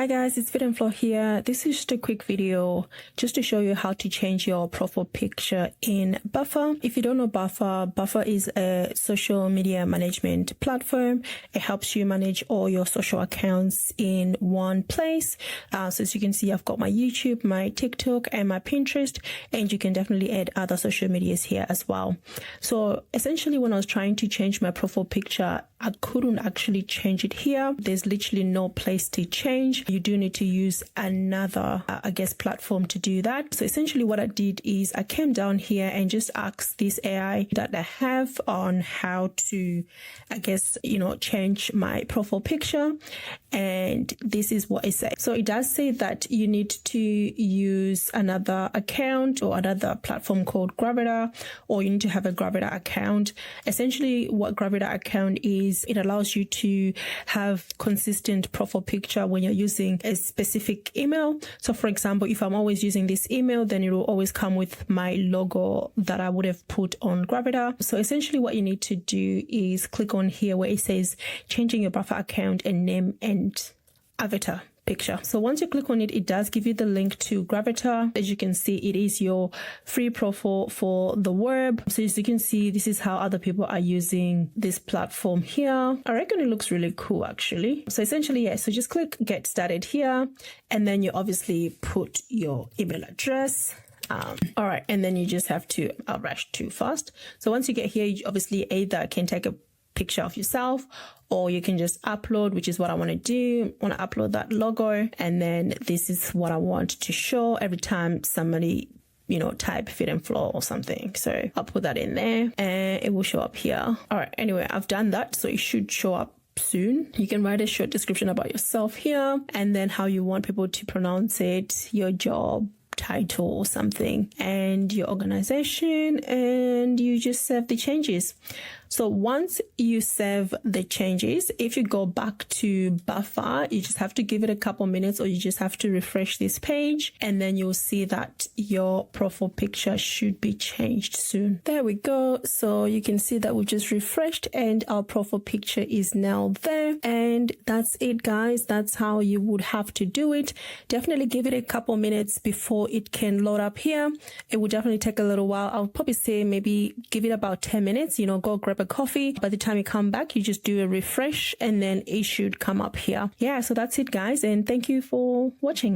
Hi guys, it's FitandFlo here. This is just a quick video just to show you how to change your profile picture in Buffer. If you don't know Buffer is a social media management platform. It helps you manage all your social accounts in one place. So as you can see, I've got my YouTube, my TikTok, and my Pinterest, and you can definitely add other social medias here as well. So essentially, when I was trying to change my profile picture, I couldn't actually change it here. There's literally no place to change. You do need to use another, platform to do that. So essentially what I did is I came down here and just asked this AI that I have on how to, change my profile picture. And this is what it says. So it does say that you need to use another account or another platform called Gravita, or you need to have a Gravita account. Essentially what Gravita account is, it allows you to have consistent profile picture when you're using a specific email. So for example, if I'm always using this email, then it will always come with my logo that I would have put on Gravita. So essentially what you need to do is click on here where it says changing your Buffer account and name and avatar picture. So once you click on it, it does give you the link to Gravita. As you can see, it is your free profile for the web. So as you can see, this is how other people are using this platform here. I reckon it looks really cool actually. So essentially, yeah, so just click get started here, and then you obviously put your email address. All right, and then you just have to rush too fast. So once you get here, you obviously either can take a picture of yourself, or you can just upload, which is what I want to do. I want to upload that logo, and then this is what I want to show every time somebody type FitandFlo or something. So I'll put that in there and it will show up here. All right, anyway, I've done that, so it should show up soon. You can write a short description about yourself here, and then how you want people to pronounce it, your job title or something, and your organization, and you just save the changes. So once you save the changes, if you go back to Buffer, you just have to give it a couple minutes, or you just have to refresh this page, and then you'll see that your profile picture should be changed soon. There we go. So you can see that we just refreshed and our profile picture is now there. And that's it, guys. That's how you would have to do it. Definitely give it a couple minutes before it can load up here. It will definitely take a little while. I'll probably say maybe give it about 10 minutes, go grab a coffee. By the time you come back, you just do a refresh and then it should come up here. Yeah, so that's it, guys, and thank you for watching.